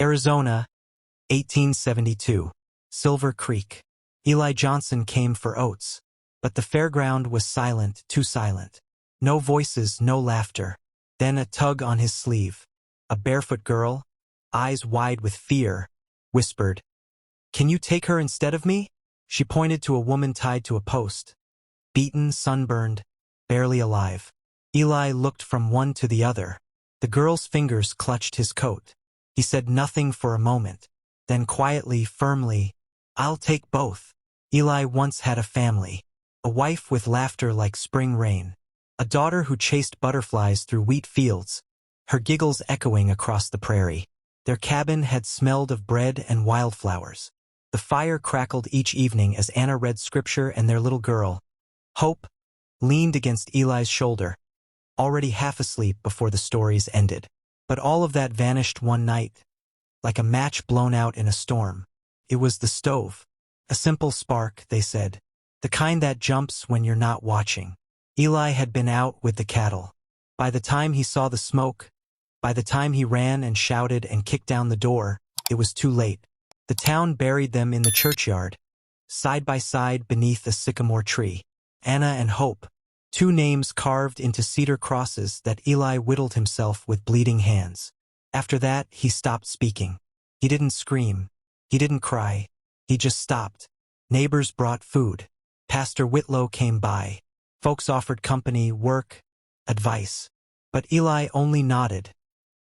Arizona, 1872. Silver Creek. Eli Johnson came for oats. But the fairground was silent, too silent. No voices, no laughter. Then a tug on his sleeve. A barefoot girl, eyes wide with fear, whispered, "Can you take her instead of me?" She pointed to a woman tied to a post. Beaten, sunburned, barely alive. Eli looked from one to the other. The girl's fingers clutched his coat. He said nothing for a moment. Then quietly, firmly, "I'll take both." Eli once had a family. A wife with laughter like spring rain. A daughter who chased butterflies through wheat fields, her giggles echoing across the prairie. Their cabin had smelled of bread and wildflowers. The fire crackled each evening as Anna read scripture and their little girl, Hope, leaned against Eli's shoulder, already half asleep before the stories ended. But all of that vanished one night, like a match blown out in a storm. It was the stove. A simple spark, they said. The kind that jumps when you're not watching. Eli had been out with the cattle. By the time he saw the smoke, by the time he ran and shouted and kicked down the door, it was too late. The town buried them in the churchyard, side by side beneath a sycamore tree. Anna and Hope, two names carved into cedar crosses that Eli whittled himself with bleeding hands. After that, he stopped speaking. He didn't scream. He didn't cry. He just stopped. Neighbors brought food. Pastor Whitlow came by. Folks offered company, work, advice. But Eli only nodded,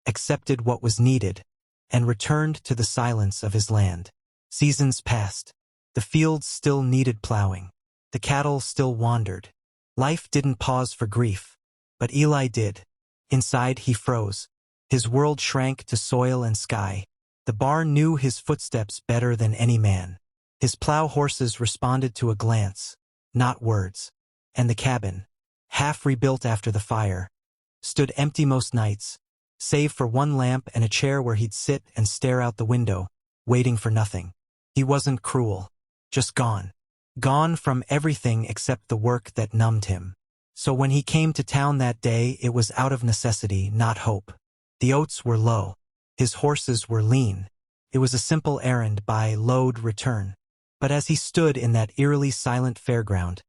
accepted what was needed, and returned to the silence of his land. Seasons passed. The fields still needed plowing. The cattle still wandered. Life didn't pause for grief. But Eli did. Inside he froze. His world shrank to soil and sky. The barn knew his footsteps better than any man. His plow horses responded to a glance, not words. And the cabin, half rebuilt after the fire, stood empty most nights, save for one lamp and a chair where he'd sit and stare out the window, waiting for nothing. He wasn't cruel, just gone. Gone from everything except the work that numbed him. So when he came to town that day, it was out of necessity, not hope. The oats were low. His horses were lean. It was a simple errand, buy, load, return. But as he stood in that eerily silent fairground,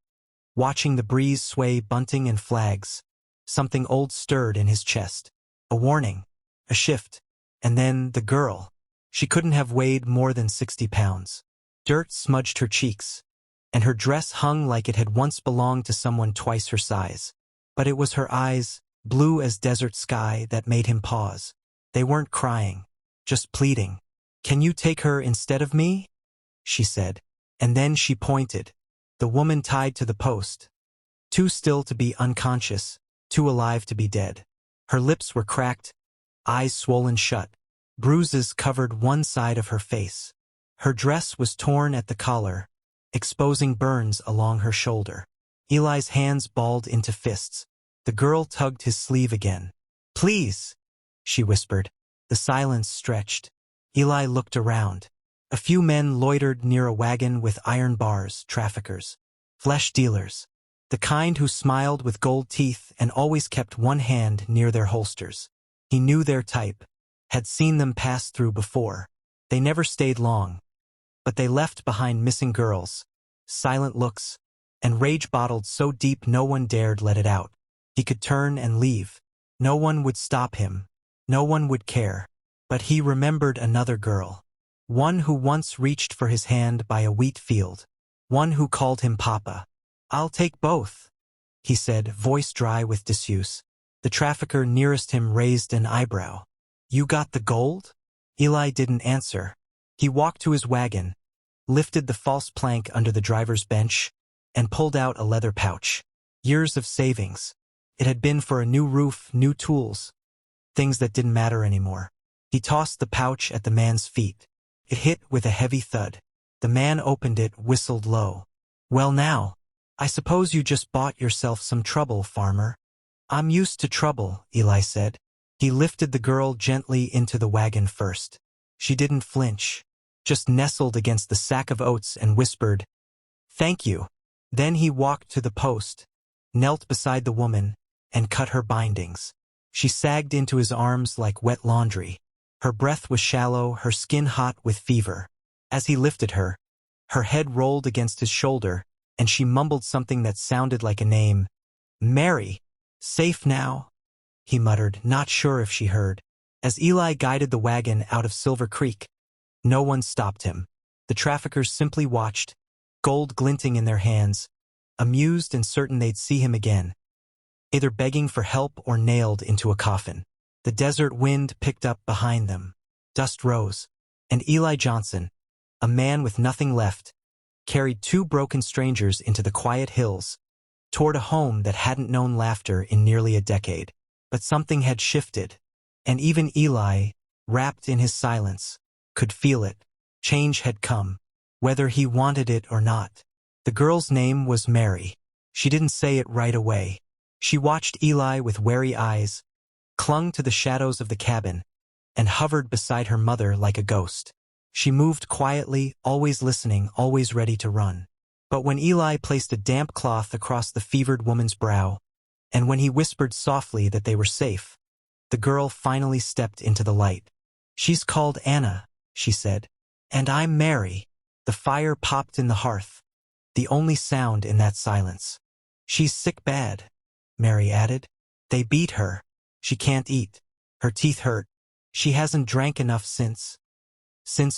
watching the breeze sway bunting and flags, something old stirred in his chest. A warning, a shift, and then the girl. She couldn't have weighed more than 60 pounds. Dirt smudged her cheeks, and her dress hung like it had once belonged to someone twice her size. But it was her eyes, blue as desert sky, that made him pause. They weren't crying, just pleading. "Can you take her instead of me?" she said. And then she pointed. The woman tied to the post. Too still to be unconscious, too alive to be dead. Her lips were cracked, eyes swollen shut. Bruises covered one side of her face. Her dress was torn at the collar, exposing burns along her shoulder. Eli's hands balled into fists. The girl tugged his sleeve again. "Please," she whispered. The silence stretched. Eli looked around. A few men loitered near a wagon with iron bars, traffickers, flesh dealers, the kind who smiled with gold teeth and always kept one hand near their holsters. He knew their type, had seen them pass through before. They never stayed long, but they left behind missing girls, silent looks, and rage bottled so deep no one dared let it out. He could turn and leave. No one would stop him. No one would care. But he remembered another girl. One who once reached for his hand by a wheat field. One who called him Papa. "I'll take both," he said, voice dry with disuse. The trafficker nearest him raised an eyebrow. "You got the gold?" Eli didn't answer. He walked to his wagon, lifted the false plank under the driver's bench, and pulled out a leather pouch. Years of savings. It had been for a new roof, new tools, things that didn't matter anymore. He tossed the pouch at the man's feet. It hit with a heavy thud. The man opened it, whistled low. "Well now, I suppose you just bought yourself some trouble, farmer." "I'm used to trouble," Eli said. He lifted the girl gently into the wagon first. She didn't flinch, just nestled against the sack of oats and whispered, "Thank you." Then he walked to the post, knelt beside the woman, and cut her bindings. She sagged into his arms like wet laundry. Her breath was shallow, her skin hot with fever. As he lifted her, her head rolled against his shoulder, and she mumbled something that sounded like a name. "Mary! Safe now?" he muttered, not sure if she heard. As Eli guided the wagon out of Silver Creek, no one stopped him. The traffickers simply watched, gold glinting in their hands, amused and certain they'd see him again, either begging for help or nailed into a coffin. The desert wind picked up behind them. Dust rose, and Eli Johnson, a man with nothing left, carried two broken strangers into the quiet hills, toward a home that hadn't known laughter in nearly a decade. But something had shifted, and even Eli, wrapped in his silence, could feel it. Change had come, whether he wanted it or not. The girl's name was Mary. She didn't say it right away. She watched Eli with wary eyes, clung to the shadows of the cabin, and hovered beside her mother like a ghost. She moved quietly, always listening, always ready to run. But when Eli placed a damp cloth across the fevered woman's brow, and when he whispered softly that they were safe, the girl finally stepped into the light. "She's called Anna," she said. "And I'm Mary." The fire popped in the hearth, the only sound in that silence. "She's sick bad," Mary added. "They beat her. She can't eat. Her teeth hurt. She hasn't drank enough since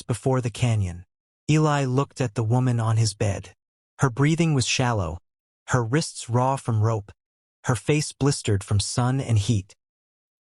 before the canyon." Eli looked at the woman on his bed. Her breathing was shallow, her wrists raw from rope, her face blistered from sun and heat.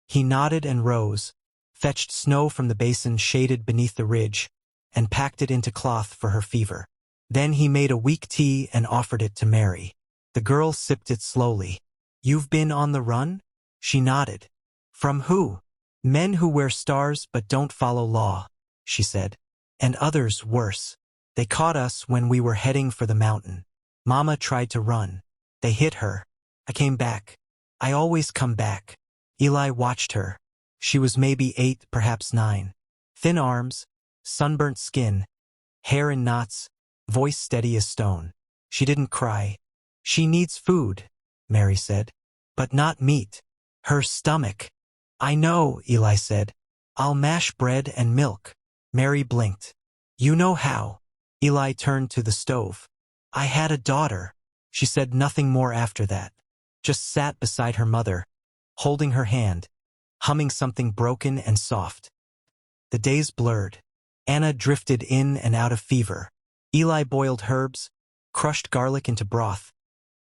He nodded and rose, fetched snow from the basin shaded beneath the ridge, and packed it into cloth for her fever. Then he made a weak tea and offered it to Mary. The girl sipped it slowly. "You've been on the run?" She nodded. "From who?" "Men who wear stars but don't follow law," she said. "And others worse. They caught us when we were heading for the mountain. Mama tried to run. They hit her. I came back. I always come back." Eli watched her. She was maybe 8, perhaps 9. Thin arms, sunburnt skin, hair in knots, voice steady as stone. She didn't cry. "She needs food," Mary said. "But not meat. Her stomach." "I know," Eli said. "I'll mash bread and milk." Mary blinked. "You know how." Eli turned to the stove. "I had a daughter." She said nothing more after that. Just sat beside her mother, holding her hand, humming something broken and soft. The days blurred. Anna drifted in and out of fever. Eli boiled herbs, crushed garlic into broth,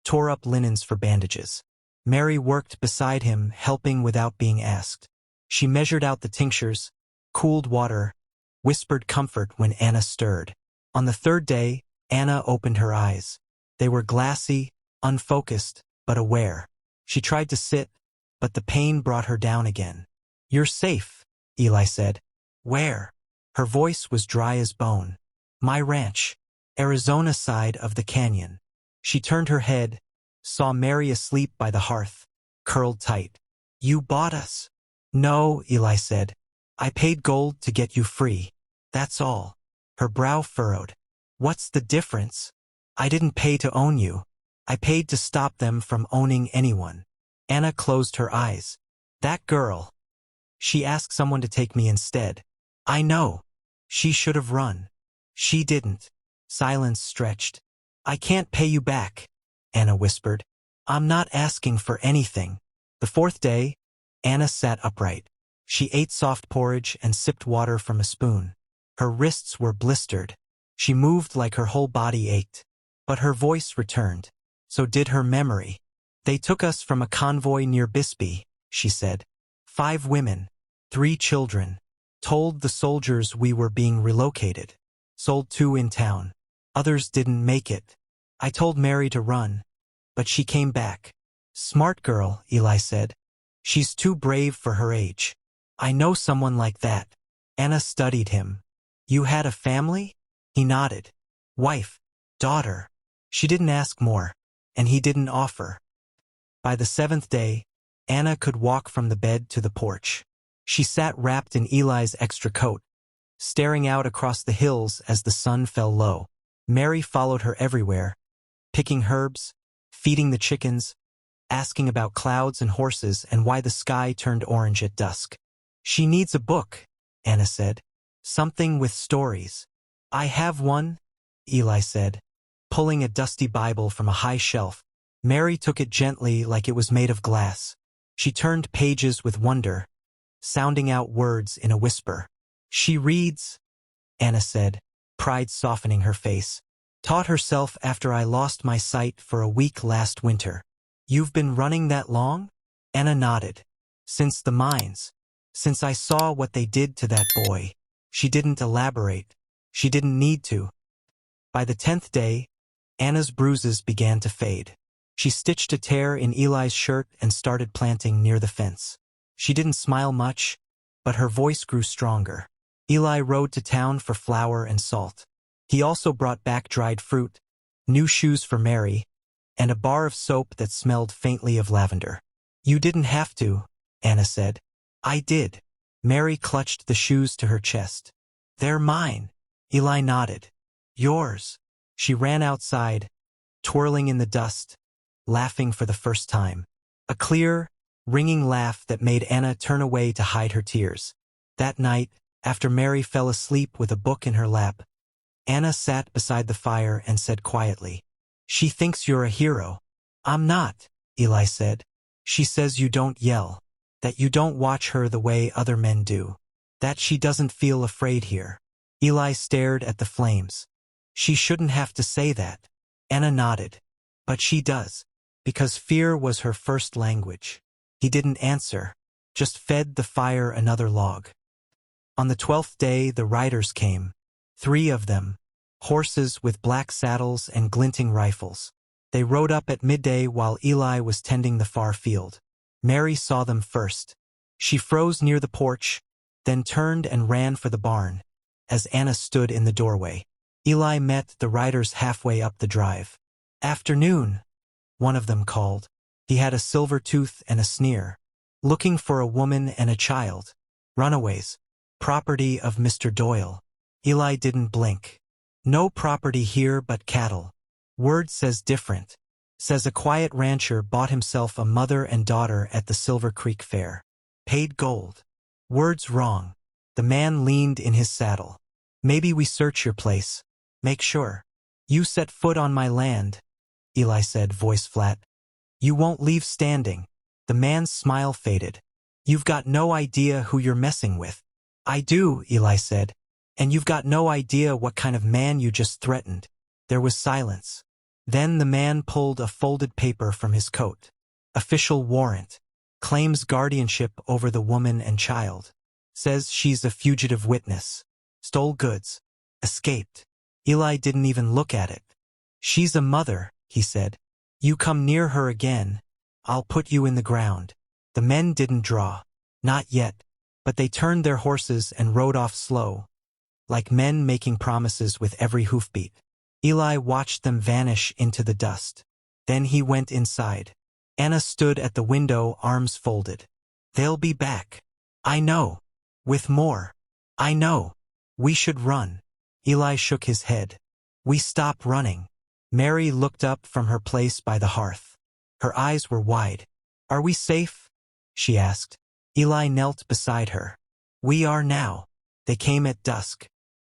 tore up linens for bandages. Mary worked beside him, helping without being asked. She measured out the tinctures, cooled water, whispered comfort when Anna stirred. On the third day, Anna opened her eyes. They were glassy, unfocused, but aware. She tried to sit, but the pain brought her down again. "You're safe," Eli said. "Where?" Her voice was dry as bone. "My ranch, Arizona side of the canyon." She turned her head, saw Mary asleep by the hearth, curled tight. "You bought us." "No," Eli said. "I paid gold to get you free. That's all." Her brow furrowed. "What's the difference?" "I didn't pay to own you. I paid to stop them from owning anyone." Anna closed her eyes. "That girl. She asked someone to take me instead." "I know. She should have run. She didn't." Silence stretched. "I can't pay you back," Anna whispered. "I'm not asking for anything." The fourth day, Anna sat upright. She ate soft porridge and sipped water from a spoon. Her wrists were blistered. She moved like her whole body ached. But her voice returned. So did her memory. "They took us from a convoy near Bisbee," she said. 5 women, 3 children. Told the soldiers we were being relocated. Sold 2 in town. Others didn't make it. I told Mary to run, but she came back. "Smart girl," Eli said. "She's too brave for her age." "I know someone like that." Anna studied him. "You had a family?" He nodded. "Wife, daughter." She didn't ask more, and he didn't offer. By the 7th day, Anna could walk from the bed to the porch. She sat wrapped in Eli's extra coat, staring out across the hills as the sun fell low. Mary followed her everywhere, picking herbs, feeding the chickens, asking about clouds and horses and why the sky turned orange at dusk. "She needs a book," Anna said. Something with stories. I have one, Eli said, pulling a dusty Bible from a high shelf. Mary took it gently like it was made of glass. She turned pages with wonder, sounding out words in a whisper. She reads, Anna said, pride softening her face. Taught herself after I lost my sight for a week last winter. You've been running that long? Anna nodded. Since the mines. Since I saw what they did to that boy. She didn't elaborate. She didn't need to. By the 10th day, Anna's bruises began to fade. She stitched a tear in Eli's shirt and started planting near the fence. She didn't smile much, but her voice grew stronger. Eli rode to town for flour and salt. He also brought back dried fruit, new shoes for Mary, and a bar of soap that smelled faintly of lavender. You didn't have to, Anna said. I did. Mary clutched the shoes to her chest. They're mine. Eli nodded. Yours. She ran outside, twirling in the dust, laughing for the first time. A clear, ringing laugh that made Anna turn away to hide her tears. That night, after Mary fell asleep with a book in her lap, Anna sat beside the fire and said quietly, She thinks you're a hero. I'm not, Eli said. She says you don't yell, that you don't watch her the way other men do, that she doesn't feel afraid here. Eli stared at the flames. She shouldn't have to say that. Anna nodded. But she does, because fear was her first language. He didn't answer, just fed the fire another log. On the 12th day the riders came, 3 of them, horses with black saddles and glinting rifles. They rode up at midday while Eli was tending the far field. Mary saw them first. She froze near the porch, then turned and ran for the barn. As Anna stood in the doorway, Eli met the riders halfway up the drive. Afternoon, one of them called. He had a silver tooth and a sneer. Looking for a woman and a child. Runaways. Property of Mr. Doyle. Eli didn't blink. No property here but cattle. Word says different. Says a quiet rancher bought himself a mother and daughter at the Silver Creek Fair. Paid gold. Word's wrong. The man leaned in his saddle. Maybe we search your place. Make sure. You set foot on my land, Eli said, voice flat. You won't leave standing. The man's smile faded. You've got no idea who you're messing with. I do, Eli said. And you've got no idea what kind of man you just threatened. There was silence. Then the man pulled a folded paper from his coat. Official warrant. Claims guardianship over the woman and child. Says she's a fugitive witness. Stole goods. Escaped. Eli didn't even look at it. She's a mother, he said. You come near her again, I'll put you in the ground. The men didn't draw. Not yet. But they turned their horses and rode off slow, like men making promises with every hoofbeat. Eli watched them vanish into the dust. Then he went inside. Anna stood at the window, arms folded. They'll be back. I know. With more. I know. We should run. Eli shook his head. We stop running. Mary looked up from her place by the hearth. Her eyes were wide. Are we safe? She asked. Eli knelt beside her. We are now. They came at dusk.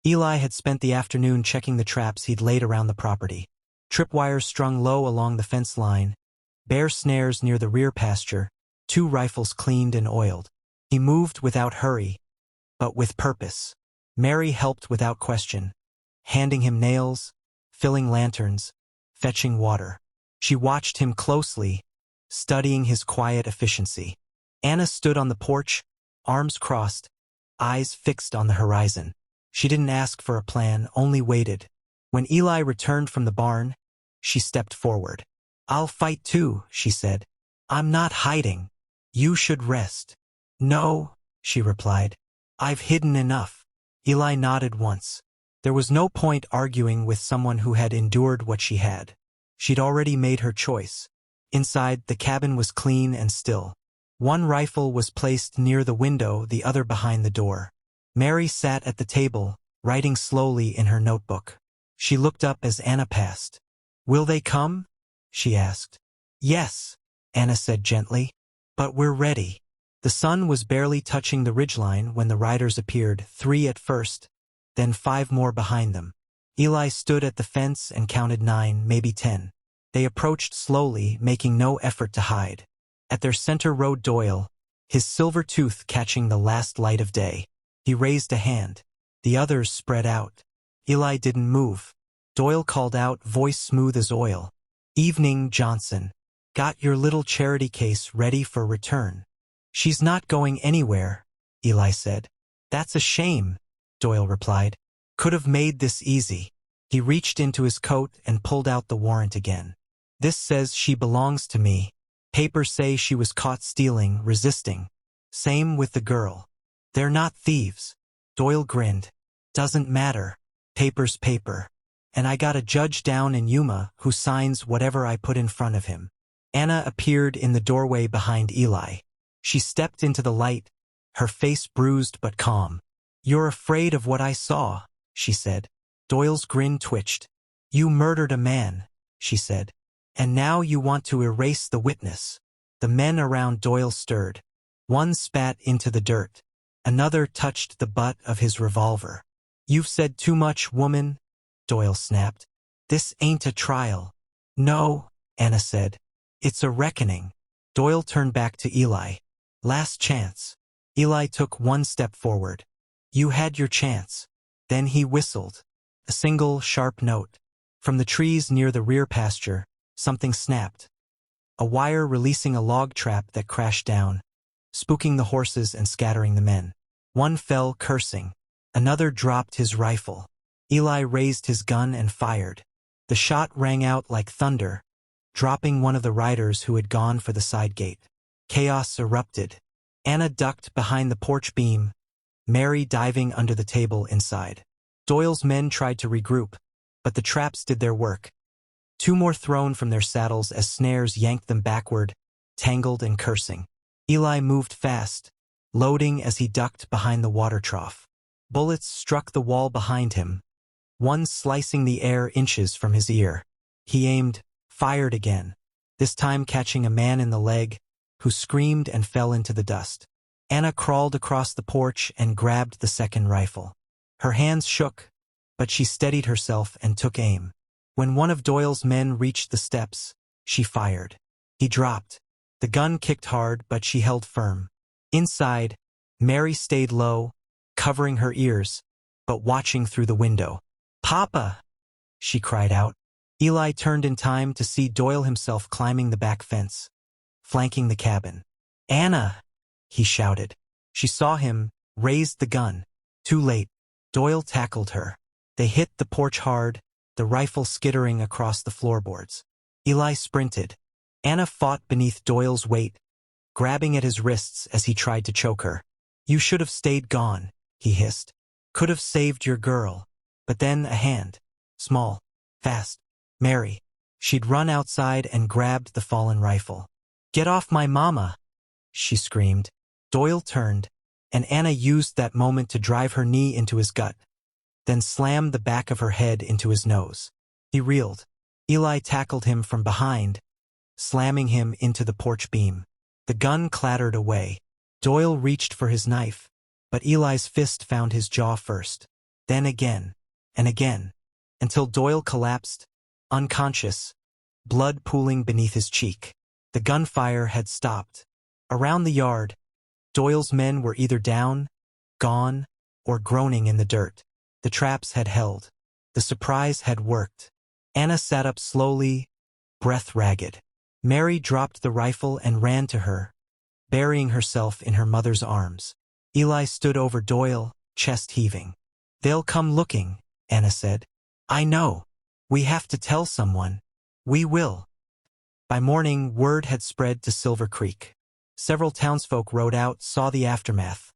Eli had spent the afternoon checking the traps he'd laid around the property. Tripwires strung low along the fence line, bear snares near the rear pasture, 2 rifles cleaned and oiled. He moved without hurry, but with purpose. Mary helped without question, handing him nails, filling lanterns, fetching water. She watched him closely, studying his quiet efficiency. Anna stood on the porch, arms crossed, eyes fixed on the horizon. She didn't ask for a plan, only waited. When Eli returned from the barn, she stepped forward. I'll fight too, she said. I'm not hiding. You should rest. No, she replied. I've hidden enough. Eli nodded once. There was no point arguing with someone who had endured what she had. She'd already made her choice. Inside, the cabin was clean and still. One rifle was placed near the window, the other behind the door. Mary sat at the table, writing slowly in her notebook. She looked up as Anna passed. Will they come? She asked. Yes, Anna said gently. But we're ready. The sun was barely touching the ridgeline when the riders appeared, 3 at first, then 5 more behind them. Eli stood at the fence and counted 9, maybe 10. They approached slowly, making no effort to hide. At their center rode Doyle, his silver tooth catching the last light of day. He raised a hand. The others spread out. Eli didn't move. Doyle called out, voice smooth as oil. "Evening, Johnson. Got your little charity case ready for return." "She's not going anywhere," Eli said. "That's a shame," Doyle replied. "Could have made this easy." He reached into his coat and pulled out the warrant again. "This says she belongs to me. Papers say she was caught stealing, resisting. Same with the girl. They're not thieves." Doyle grinned. "Doesn't matter. Paper's paper. And I got a judge down in Yuma who signs whatever I put in front of him." Anna appeared in the doorway behind Eli. She stepped into the light, her face bruised but calm. "You're afraid of what I saw," she said. Doyle's grin twitched. "You murdered a man," she said. "And now you want to erase the witness." The men around Doyle stirred. One spat into the dirt. Another touched the butt of his revolver. "You've said too much, woman," Doyle snapped. "This ain't a trial." "No," Anna said. "It's a reckoning." Doyle turned back to Eli. "Last chance." Eli took one step forward. "You had your chance." Then he whistled. A single, sharp note. From the trees near the rear pasture, something snapped. A wire releasing a log trap that crashed down, spooking the horses and scattering the men. One fell, cursing. Another dropped his rifle. Eli raised his gun and fired. The shot rang out like thunder, dropping one of the riders who had gone for the side gate. Chaos erupted. Anna ducked behind the porch beam, Mary diving under the table inside. Doyle's men tried to regroup, but the traps did their work. 2 more thrown from their saddles as snares yanked them backward, tangled and cursing. Eli moved fast, loading as he ducked behind the water trough. Bullets struck the wall behind him, one slicing the air inches from his ear. He aimed, fired again, this time catching a man in the leg, who screamed and fell into the dust. Anna crawled across the porch and grabbed the second rifle. Her hands shook, but she steadied herself and took aim. When one of Doyle's men reached the steps, she fired. He dropped. The gun kicked hard, but she held firm. Inside, Mary stayed low, covering her ears, but watching through the window. "Papa!" she cried out. Eli turned in time to see Doyle himself climbing the back fence, flanking the cabin. "Anna!" he shouted. She saw him, raised the gun. Too late. Doyle tackled her. They hit the porch hard, the rifle skittering across the floorboards. Eli sprinted. Anna fought beneath Doyle's weight, grabbing at his wrists as he tried to choke her. "You should have stayed gone," he hissed. "Could have saved your girl." But then a hand. Small. Fast. Mary. She'd run outside and grabbed the fallen rifle. "Get off my mama!" she screamed. Doyle turned, and Anna used that moment to drive her knee into his gut, then slammed the back of her head into his nose. He reeled. Eli tackled him from behind, slamming him into the porch beam. The gun clattered away. Doyle reached for his knife, but Eli's fist found his jaw first. Then again, and again, until Doyle collapsed, unconscious, blood pooling beneath his cheek. The gunfire had stopped. Around the yard, Doyle's men were either down, gone, or groaning in the dirt. The traps had held. The surprise had worked. Anna sat up slowly, breath ragged. Mary dropped the rifle and ran to her, burying herself in her mother's arms. Eli stood over Doyle, chest heaving. "They'll come looking," Anna said. "I know. We have to tell someone. We will." By morning, word had spread to Silver Creek. Several townsfolk rode out, saw the aftermath.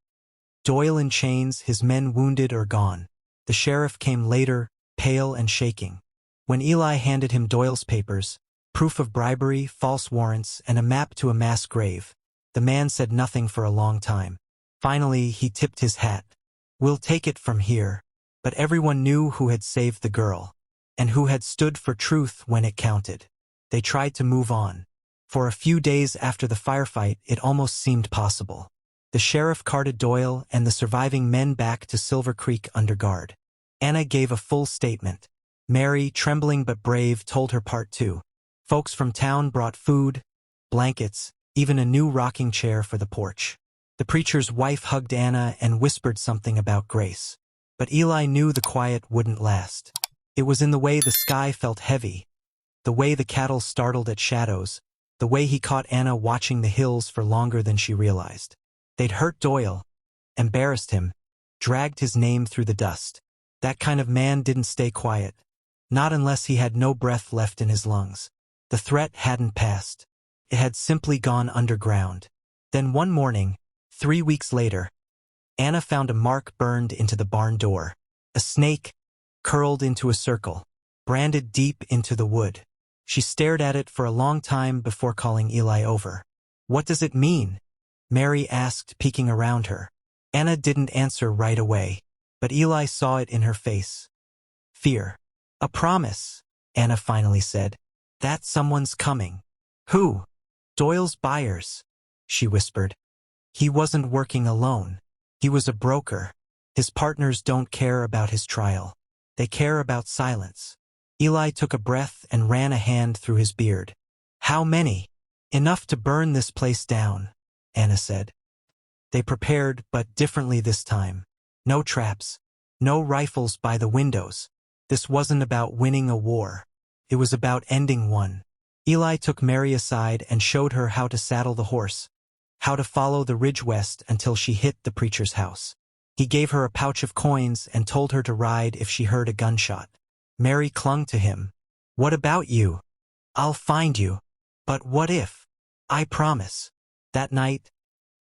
Doyle in chains, his men wounded or gone. The sheriff came later, pale and shaking. When Eli handed him Doyle's papers, proof of bribery, false warrants, and a map to a mass grave, the man said nothing for a long time. Finally, he tipped his hat. "We'll take it from here." But everyone knew who had saved the girl, and who had stood for truth when it counted. They tried to move on. For a few days after the firefight, it almost seemed possible. The sheriff carted Doyle and the surviving men back to Silver Creek under guard. Anna gave a full statement. Mary, trembling but brave, told her part too. Folks from town brought food, blankets, even a new rocking chair for the porch. The preacher's wife hugged Anna and whispered something about grace. But Eli knew the quiet wouldn't last. It was in the way the sky felt heavy, the way the cattle startled at shadows, the way he caught Anna watching the hills for longer than she realized. They'd hurt Doyle, embarrassed him, dragged his name through the dust. That kind of man didn't stay quiet, not unless he had no breath left in his lungs. The threat hadn't passed. It had simply gone underground. Then one morning, 3 weeks later, Anna found a mark burned into the barn door. A snake, curled into a circle, branded deep into the wood. She stared at it for a long time before calling Eli over. "What does it mean?" Mary asked, peeking around her. Anna didn't answer right away, but Eli saw it in her face. Fear. "A promise," Anna finally said. "That someone's coming." "Who?" "Doyle's buyers," she whispered. He wasn't working alone. He was a broker. His partners don't care about his trial. They care about silence. Eli took a breath and ran a hand through his beard. "How many?" "Enough to burn this place down," Anna said. They prepared, but differently this time. No traps. No rifles by the windows. This wasn't about winning a war. It was about ending one. Eli took Mary aside and showed her how to saddle the horse, how to follow the ridge west until she hit the preacher's house. He gave her a pouch of coins and told her to ride if she heard a gunshot. Mary clung to him. "What about you?" "I'll find you." "But what if?" "I promise." That night,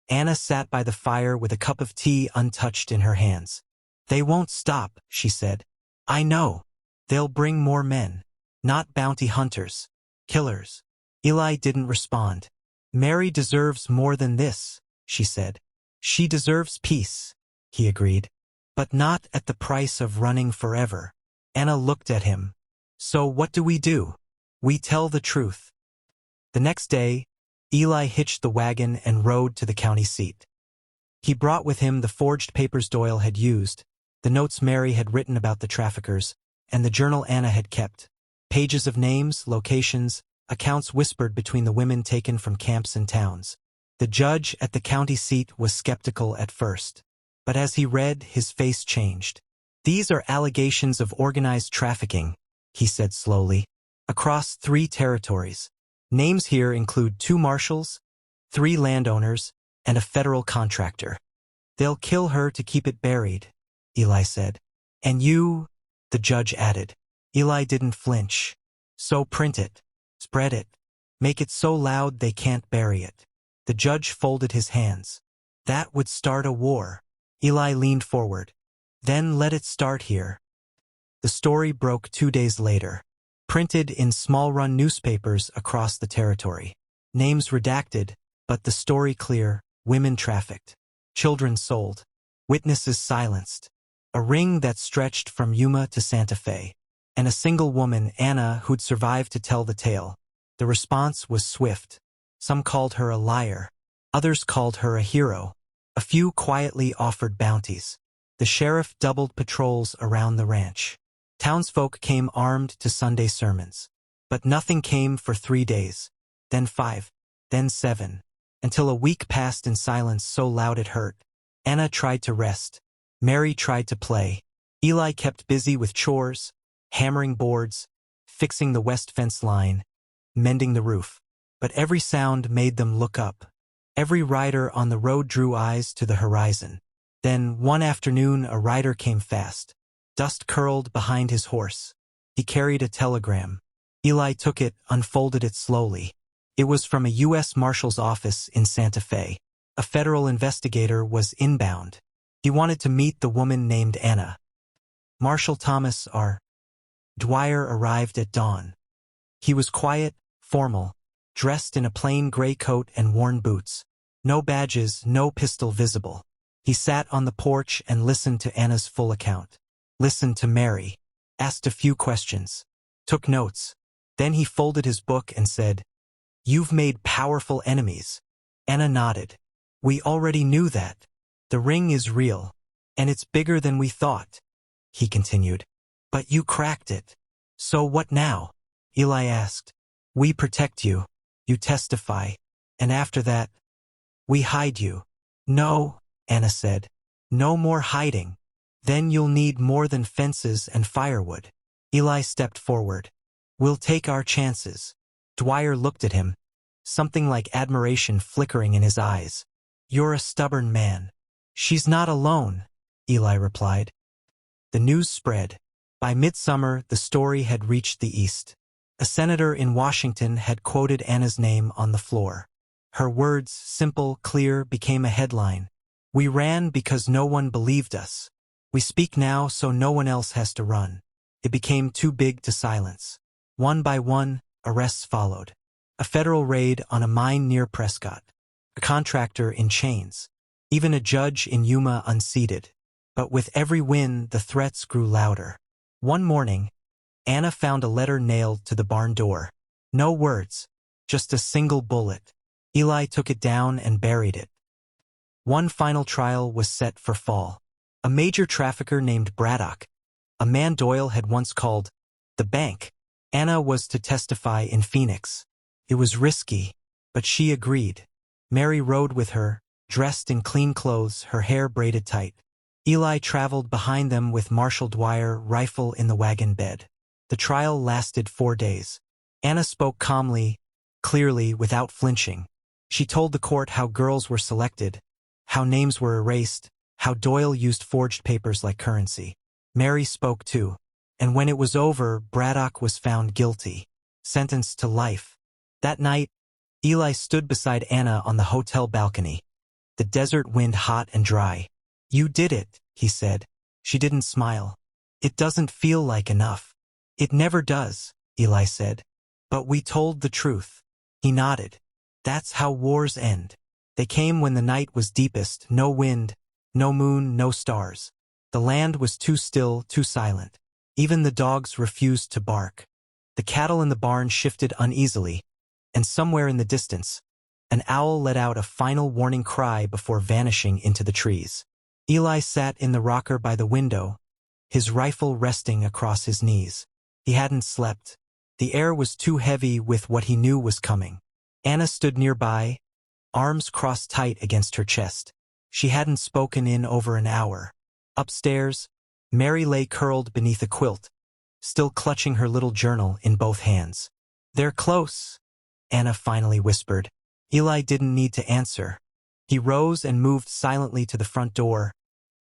Anna sat by the fire with a cup of tea untouched in her hands. "They won't stop," she said. "I know. They'll bring more men. Not bounty hunters. Killers." Eli didn't respond. "Mary deserves more than this," she said. "She deserves peace," he agreed. "But not at the price of running forever." Anna looked at him. "So what do? We tell the truth." The next day, Eli hitched the wagon and rode to the county seat. He brought with him the forged papers Doyle had used, the notes Mary had written about the traffickers, and the journal Anna had kept. Pages of names, locations, accounts whispered between the women taken from camps and towns. The judge at the county seat was skeptical at first, but as he read, his face changed. "These are allegations of organized trafficking," he said slowly, "across 3 territories. Names here include 2 marshals, 3 landowners, and a federal contractor." "They'll kill her to keep it buried," Eli said. "And you," the judge added. Eli didn't flinch. "So print it. Spread it. Make it so loud they can't bury it." The judge folded his hands. "That would start a war." Eli leaned forward. "Then let it start here." The story broke 2 days later, printed in small-run newspapers across the territory. Names redacted, but the story clear: women trafficked, children sold, witnesses silenced, a ring that stretched from Yuma to Santa Fe, and a single woman, Anna, who'd survived to tell the tale. The response was swift. Some called her a liar. Others called her a hero. A few quietly offered bounties. The sheriff doubled patrols around the ranch. Townsfolk came armed to Sunday sermons. But nothing came for 3 days. Then 5. Then 7. Until a week passed in silence so loud it hurt. Anna tried to rest. Mary tried to play. Eli kept busy with chores, hammering boards, fixing the west fence line, mending the roof. But every sound made them look up. Every rider on the road drew eyes to the horizon. Then, one afternoon, a rider came fast. Dust curled behind his horse. He carried a telegram. Eli took it, unfolded it slowly. It was from a U.S. Marshal's office in Santa Fe. A federal investigator was inbound. He wanted to meet the woman named Anna. Marshal Thomas R. Dwyer arrived at dawn. He was quiet, formal, dressed in a plain gray coat and worn boots. No badges, no pistol visible. He sat on the porch and listened to Anna's full account. Listened to Mary. Asked a few questions. Took notes. Then he folded his book and said, "You've made powerful enemies." Anna nodded. We already knew that. The ring is real. And it's bigger than we thought, he continued. But you cracked it. So what now? Eli asked. We protect you. You testify. And after that, we hide you. No, Anna said. No more hiding. Then you'll need more than fences and firewood. Eli stepped forward. We'll take our chances. Dwyer looked at him, something like admiration flickering in his eyes. You're a stubborn man. She's not alone, Eli replied. The news spread. By midsummer, the story had reached the East. A senator in Washington had quoted Anna's name on the floor. Her words, simple, clear, became a headline. We ran because no one believed us. We speak now so no one else has to run. It became too big to silence. One by one, arrests followed. A federal raid on a mine near Prescott. A contractor in chains. Even a judge in Yuma unseated. But with every win, the threats grew louder. One morning, Anna found a letter nailed to the barn door. No words, just a single bullet. Eli took it down and buried it. One final trial was set for fall. A major trafficker named Braddock, a man Doyle had once called the bank. Anna was to testify in Phoenix. It was risky, but she agreed. Mary rode with her, dressed in clean clothes, her hair braided tight. Eli traveled behind them with Marshal Dwyer, rifle in the wagon bed. The trial lasted 4 days. Anna spoke calmly, clearly, without flinching. She told the court how girls were selected, how names were erased, how Doyle used forged papers like currency. Mary spoke too. And when it was over, Braddock was found guilty, sentenced to life. That night, Eli stood beside Anna on the hotel balcony. The desert wind hot and dry. You did it, he said. She didn't smile. It doesn't feel like enough. It never does, Eli said. But we told the truth. He nodded. That's how wars end. They came when the night was deepest, no wind, no moon, no stars. The land was too still, too silent. Even the dogs refused to bark. The cattle in the barn shifted uneasily, and somewhere in the distance, an owl let out a final warning cry before vanishing into the trees. Eli sat in the rocker by the window, his rifle resting across his knees. He hadn't slept. The air was too heavy with what he knew was coming. Anna stood nearby, arms crossed tight against her chest. She hadn't spoken in over an hour. Upstairs, Mary lay curled beneath a quilt, still clutching her little journal in both hands. They're close, Anna finally whispered. Eli didn't need to answer. He rose and moved silently to the front door,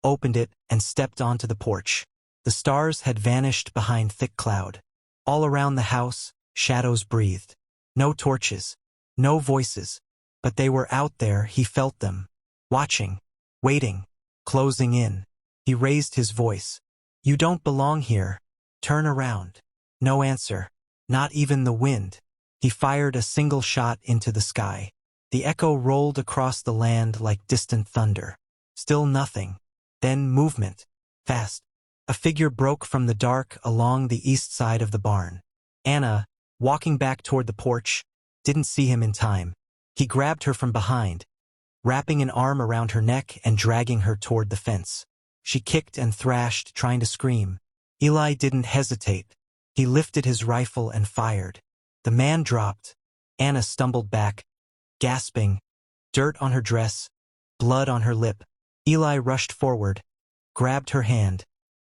opened it, and stepped onto the porch. The stars had vanished behind thick cloud. All around the house, shadows breathed. No torches, no voices, but they were out there. He felt them, watching, waiting, closing in. He raised his voice. You don't belong here. Turn around. No answer, not even the wind. He fired a single shot into the sky. The echo rolled across the land like distant thunder. Still nothing. Then movement. Fast. A figure broke from the dark along the east side of the barn. Anna, walking back toward the porch, didn't see him in time. He grabbed her from behind, wrapping an arm around her neck and dragging her toward the fence. She kicked and thrashed, trying to scream. Eli didn't hesitate. He lifted his rifle and fired. The man dropped. Anna stumbled back, gasping, dirt on her dress, blood on her lip. Eli rushed forward, grabbed her hand,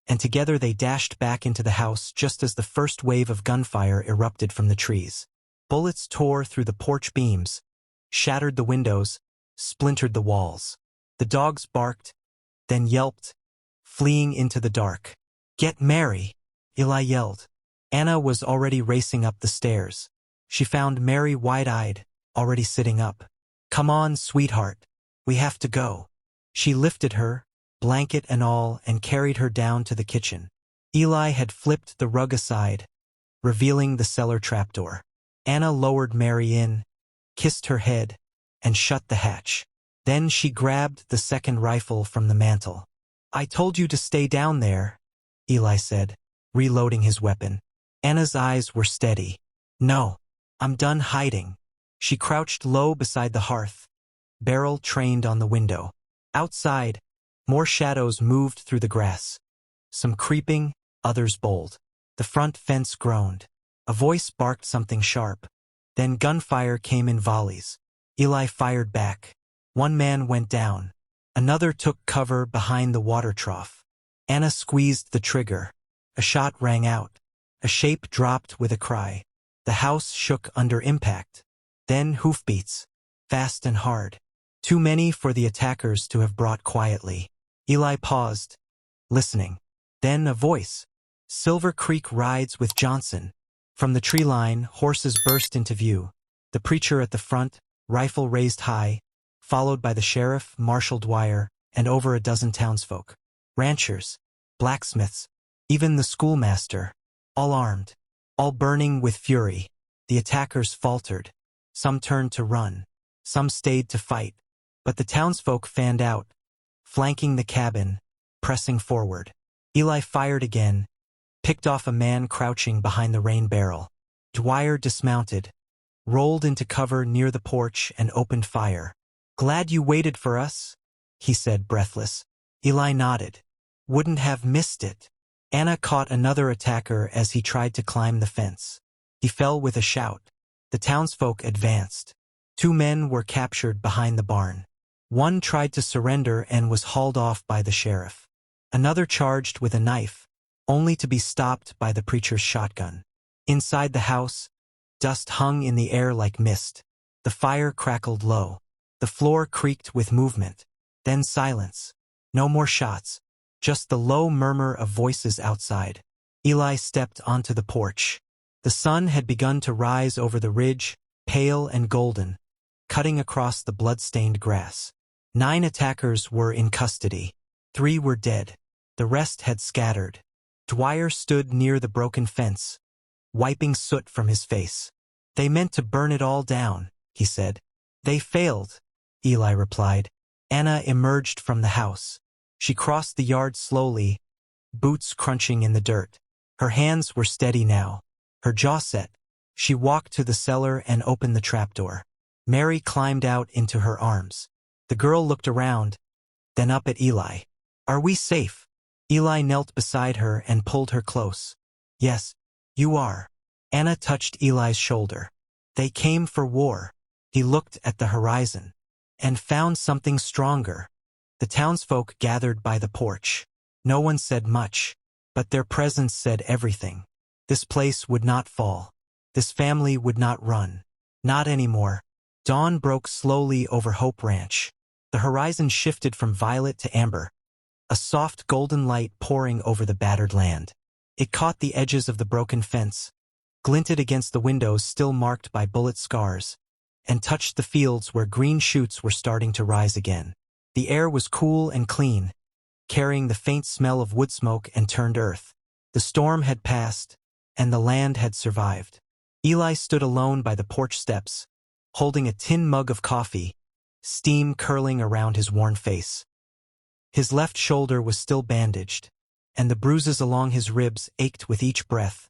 and together they dashed back into the house just as the first wave of gunfire erupted from the trees. Bullets tore through the porch beams, shattered the windows, splintered the walls. The dogs barked, then yelped, fleeing into the dark. Get Mary, Eli yelled. Anna was already racing up the stairs. She found Mary wide-eyed, already sitting up. Come on, sweetheart. We have to go. She lifted her, blanket and all, and carried her down to the kitchen. Eli had flipped the rug aside, revealing the cellar trapdoor. Anna lowered Mary in, kissed her head, and shut the hatch. Then she grabbed the second rifle from the mantel. I told you to stay down there, Eli said, reloading his weapon. Anna's eyes were steady. No, I'm done hiding. She crouched low beside the hearth, barrel trained on the window. Outside, more shadows moved through the grass. Some creeping, others bold. The front fence groaned. A voice barked something sharp. Then gunfire came in volleys. Eli fired back. One man went down. Another took cover behind the water trough. Anna squeezed the trigger. A shot rang out. A shape dropped with a cry. The house shook under impact. Then hoofbeats. Fast and hard. Too many for the attackers to have brought quietly. Eli paused, listening. Then a voice. Silver Creek rides with Johnson. From the tree line, horses burst into view. The preacher at the front, rifle raised high, followed by the sheriff, Marshal Dwyer, and over a dozen townsfolk. Ranchers, blacksmiths, even the schoolmaster, all armed, all burning with fury. The attackers faltered. Some turned to run. Some stayed to fight. But the townsfolk fanned out, flanking the cabin, pressing forward. Eli fired again, picked off a man crouching behind the rain barrel. Dwyer dismounted, rolled into cover near the porch and opened fire. "Glad you waited for us," he said, breathless. Eli nodded. "Wouldn't have missed it." Anna caught another attacker as he tried to climb the fence. He fell with a shout. The townsfolk advanced. 2 men were captured behind the barn. One tried to surrender and was hauled off by the sheriff. Another charged with a knife, only to be stopped by the preacher's shotgun. Inside the house, dust hung in the air like mist. The fire crackled low. The floor creaked with movement. Then silence. No more shots. Just the low murmur of voices outside. Eli stepped onto the porch. The sun had begun to rise over the ridge, pale and golden, cutting across the blood-stained grass. 9 attackers were in custody. 3 were dead. The rest had scattered. Dwyer stood near the broken fence, wiping soot from his face. "They meant to burn it all down," he said. "They failed," Eli replied. Anna emerged from the house. She crossed the yard slowly, boots crunching in the dirt. Her hands were steady now, her jaw set. She walked to the cellar and opened the trapdoor. Mary climbed out into her arms. The girl looked around, then up at Eli. "Are we safe?" Eli knelt beside her and pulled her close. "Yes, you are." Anna touched Eli's shoulder. "They came for war." He looked at the horizon and found something stronger. The townsfolk gathered by the porch. No one said much, but their presence said everything. This place would not fall. This family would not run. Not anymore. Dawn broke slowly over Hope Ranch. The horizon shifted from violet to amber, a soft golden light pouring over the battered land. It caught the edges of the broken fence, glinted against the windows still marked by bullet scars, and touched the fields where green shoots were starting to rise again. The air was cool and clean, carrying the faint smell of wood smoke and turned earth. The storm had passed, and the land had survived. Eli stood alone by the porch steps, holding a tin mug of coffee, steam curling around his worn face. His left shoulder was still bandaged, and the bruises along his ribs ached with each breath,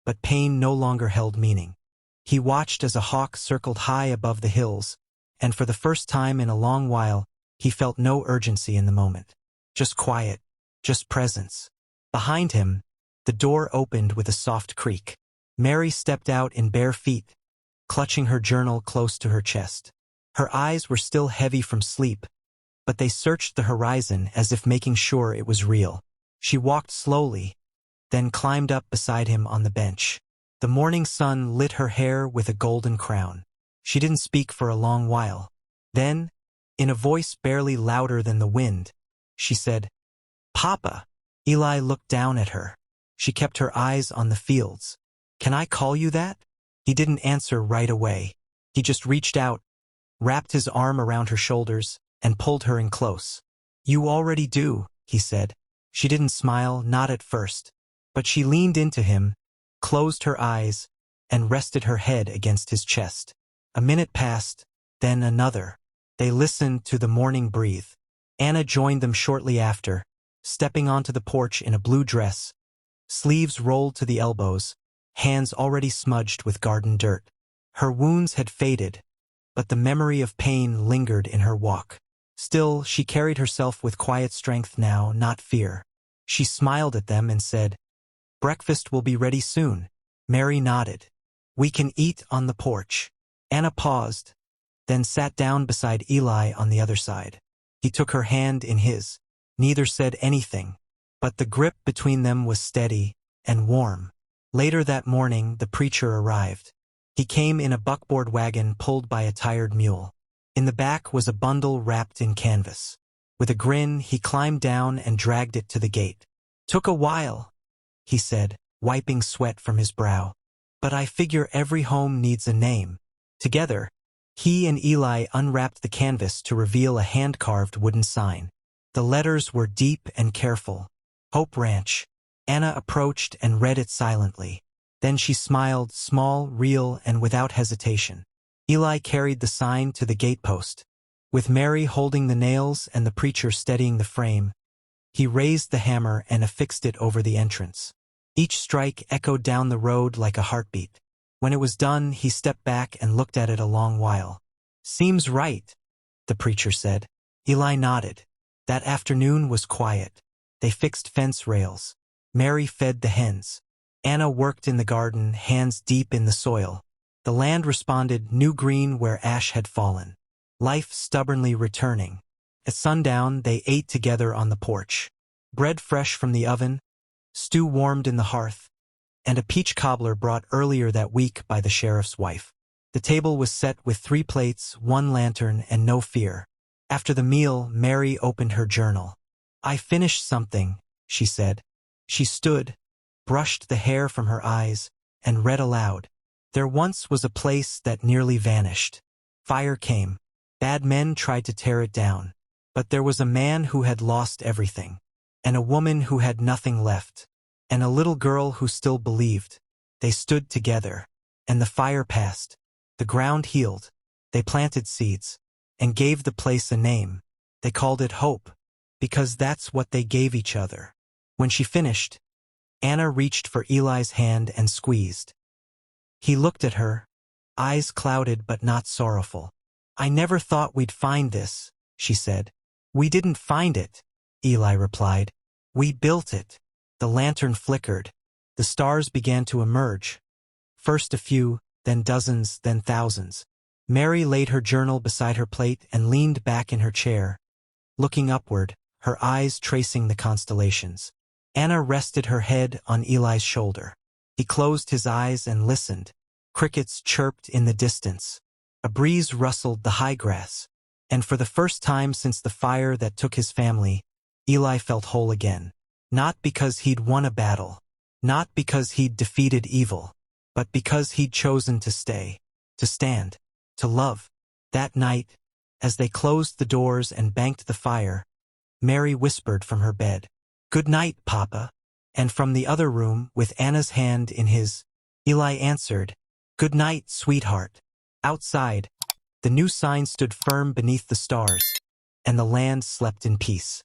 but pain no longer held meaning. He watched as a hawk circled high above the hills, and for the first time in a long while, he felt no urgency in the moment. Just quiet, just presence. Behind him, the door opened with a soft creak. Mary stepped out in bare feet, clutching her journal close to her chest. Her eyes were still heavy from sleep, but they searched the horizon as if making sure it was real. She walked slowly, then climbed up beside him on the bench. The morning sun lit her hair with a golden crown. She didn't speak for a long while. Then, in a voice barely louder than the wind, she said, "Papa." Eli looked down at her. She kept her eyes on the fields. "Can I call you that?" He didn't answer right away. He just reached out, wrapped his arm around her shoulders, and pulled her in close. "You already do," he said. She didn't smile, not at first, but she leaned into him, closed her eyes, and rested her head against his chest. A minute passed, then another. They listened to the morning breathe. Anna joined them shortly after, stepping onto the porch in a blue dress, sleeves rolled to the elbows, hands already smudged with garden dirt. Her wounds had faded, but the memory of pain lingered in her walk. Still, she carried herself with quiet strength now, not fear. She smiled at them and said, "Breakfast will be ready soon." Mary nodded. "We can eat on the porch." Anna paused, then sat down beside Eli on the other side. He took her hand in his. Neither said anything, but the grip between them was steady and warm. Later that morning, the preacher arrived. He came in a buckboard wagon pulled by a tired mule. In the back was a bundle wrapped in canvas. With a grin, he climbed down and dragged it to the gate. "Took a while," he said, wiping sweat from his brow. "But I figure every home needs a name." Together, he and Eli unwrapped the canvas to reveal a hand-carved wooden sign. The letters were deep and careful. Hope Ranch. Anna approached and read it silently. Then she smiled, small, real, and without hesitation. Eli carried the sign to the gatepost. With Mary holding the nails and the preacher steadying the frame, he raised the hammer and affixed it over the entrance. Each strike echoed down the road like a heartbeat. When it was done, he stepped back and looked at it a long while. "Seems right," the preacher said. Eli nodded. That afternoon was quiet. They fixed fence rails. Mary fed the hens. Anna worked in the garden, hands deep in the soil. The land responded, new green where ash had fallen. Life stubbornly returning. At sundown, they ate together on the porch. Bread fresh from the oven, stew warmed in the hearth, and a peach cobbler brought earlier that week by the sheriff's wife. The table was set with 3 plates, 1 lantern, and no fear. After the meal, Mary opened her journal. "I finished something," she said. She stood, brushed the hair from her eyes, and read aloud. "There once was a place that nearly vanished. Fire came. Bad men tried to tear it down. But there was a man who had lost everything, and a woman who had nothing left, and a little girl who still believed. They stood together, and the fire passed. The ground healed. They planted seeds, and gave the place a name. They called it hope, because that's what they gave each other." When she finished, Anna reached for Eli's hand and squeezed. He looked at her, eyes clouded but not sorrowful. "I never thought we'd find this," she said. "We didn't find it," Eli replied. "We built it." The lantern flickered. The stars began to emerge. First a few, then dozens, then thousands. Mary laid her journal beside her plate and leaned back in her chair, looking upward, her eyes tracing the constellations. Anna rested her head on Eli's shoulder. He closed his eyes and listened. Crickets chirped in the distance. A breeze rustled the high grass. And for the first time since the fire that took his family, Eli felt whole again. Not because he'd won a battle, not because he'd defeated evil, but because he'd chosen to stay, to stand, to love. That night, as they closed the doors and banked the fire, Mary whispered from her bed, "Good night, Papa." And from the other room, with Anna's hand in his, Eli answered, "Good night, sweetheart." Outside, the new sign stood firm beneath the stars, and the land slept in peace.